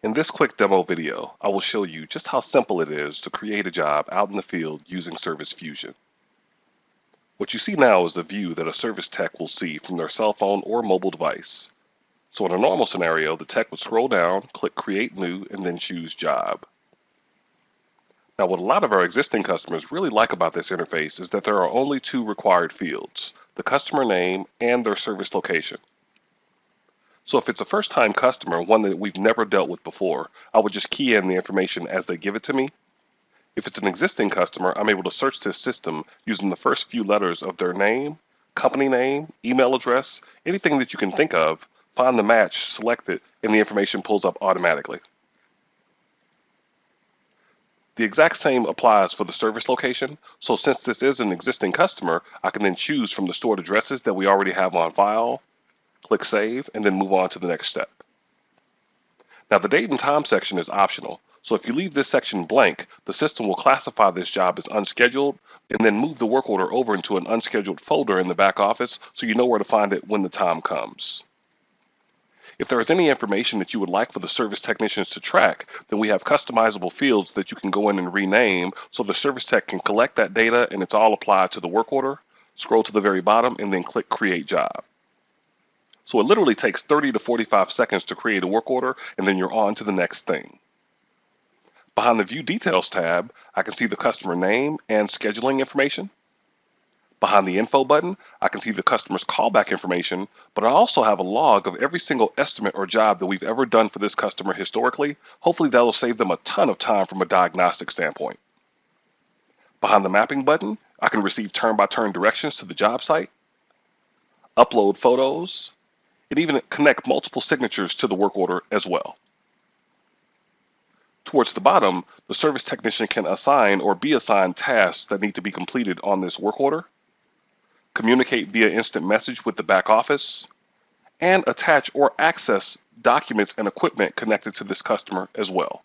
In this quick demo video, I will show you just how simple it is to create a job out in the field using Service Fusion. What you see now is the view that a service tech will see from their cell phone or mobile device. So in a normal scenario, the tech would scroll down, click Create New, and then choose Job. Now what a lot of our existing customers really like about this interface is that there are only two required fields, the customer name and their service location. So if it's a first-time customer, one that we've never dealt with before, I would just key in the information as they give it to me. If it's an existing customer, I'm able to search this system using the first few letters of their name, company name, email address, anything that you can think of, find the match, select it, and the information pulls up automatically. The exact same applies for the service location. So since this is an existing customer, I can then choose from the stored addresses that we already have on file, click Save, and then move on to the next step. Now the date and time section is optional. So if you leave this section blank, the system will classify this job as unscheduled and then move the work order over into an unscheduled folder in the back office so you know where to find it when the time comes. If there is any information that you would like for the service technicians to track, then we have customizable fields that you can go in and rename so the service tech can collect that data and it's all applied to the work order. Scroll to the very bottom and then click Create Job. So it literally takes 30 to 45 seconds to create a work order, and then you're on to the next thing. Behind the View Details tab, I can see the customer name and scheduling information. Behind the Info button, I can see the customer's callback information, but I also have a log of every single estimate or job that we've ever done for this customer historically. Hopefully that'll save them a ton of time from a diagnostic standpoint. Behind the Mapping button, I can receive turn-by-turn directions to the job site, upload photos, and even connect multiple signatures to the work order as well. Towards the bottom, the service technician can assign or be assigned tasks that need to be completed on this work order, communicate via instant message with the back office, and attach or access documents and equipment connected to this customer as well.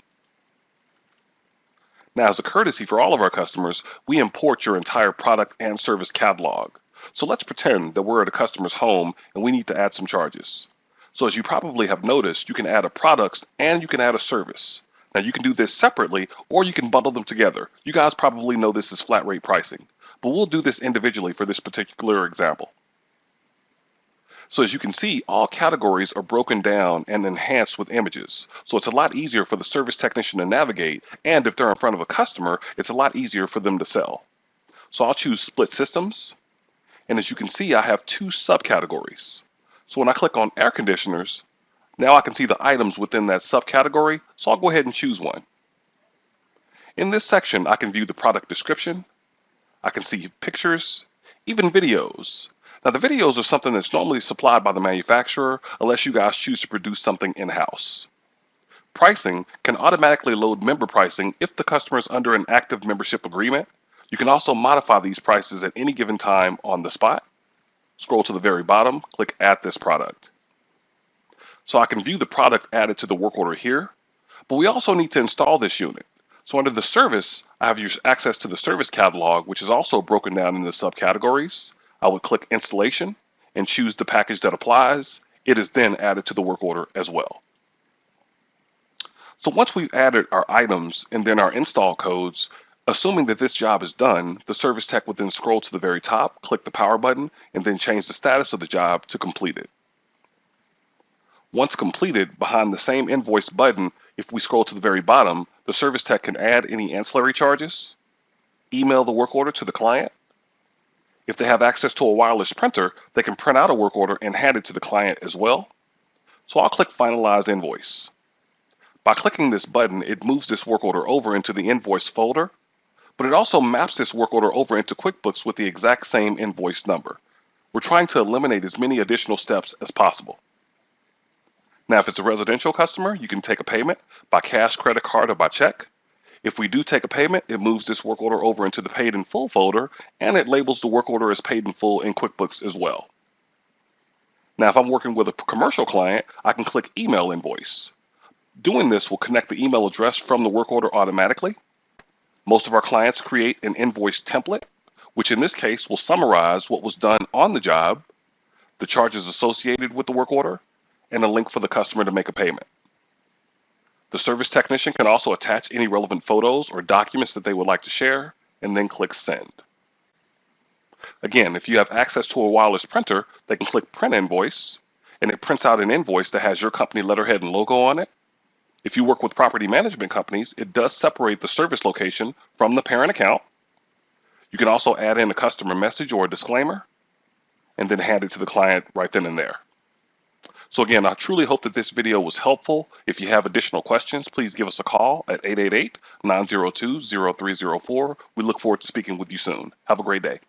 Now, as a courtesy for all of our customers, we import your entire product and service catalog. So let's pretend that we're at a customer's home and we need to add some charges. So as you probably have noticed, you can add a product and you can add a service. Now you can do this separately or you can bundle them together. You guys probably know this is flat rate pricing, but we'll do this individually for this particular example. So as you can see, all categories are broken down and enhanced with images. So it's a lot easier for the service technician to navigate, and if they're in front of a customer, it's a lot easier for them to sell. So I'll choose Split Systems. And as you can see, I have two subcategories. So when I click on air conditioners, now I can see the items within that subcategory, so I'll go ahead and choose one. In this section, I can view the product description, I can see pictures, even videos. Now the videos are something that's normally supplied by the manufacturer unless you guys choose to produce something in-house. Pricing can automatically load member pricing if the customer is under an active membership agreement. You can also modify these prices at any given time on the spot. Scroll to the very bottom, click Add this product. So I can view the product added to the work order here, but we also need to install this unit. So under the service, I have access to the service catalog, which is also broken down into subcategories. I would click Installation and choose the package that applies. It is then added to the work order as well. So once we've added our items and then our install codes, assuming that this job is done, the service tech would then scroll to the very top, click the power button, and then change the status of the job to completed. Once completed, behind the same invoice button, if we scroll to the very bottom, the service tech can add any ancillary charges, email the work order to the client. If they have access to a wireless printer, they can print out a work order and hand it to the client as well. So I'll click Finalize Invoice. By clicking this button, it moves this work order over into the invoice folder, but it also maps this work order over into QuickBooks with the exact same invoice number. We're trying to eliminate as many additional steps as possible. Now, if it's a residential customer, you can take a payment by cash, credit card, or by check. If we do take a payment, it moves this work order over into the Paid in Full folder, and it labels the work order as Paid in Full in QuickBooks as well. Now, if I'm working with a commercial client, I can click Email Invoice. Doing this will connect the email address from the work order automatically. Most of our clients create an invoice template, which in this case will summarize what was done on the job, the charges associated with the work order, and a link for the customer to make a payment. The service technician can also attach any relevant photos or documents that they would like to share and then click send. Again, if you have access to a wireless printer, they can click print invoice and it prints out an invoice that has your company letterhead and logo on it. If you work with property management companies, it does separate the service location from the parent account. You can also add in a customer message or a disclaimer and then hand it to the client right then and there. So again, I truly hope that this video was helpful. If you have additional questions, please give us a call at 888-902-0304. We look forward to speaking with you soon. Have a great day.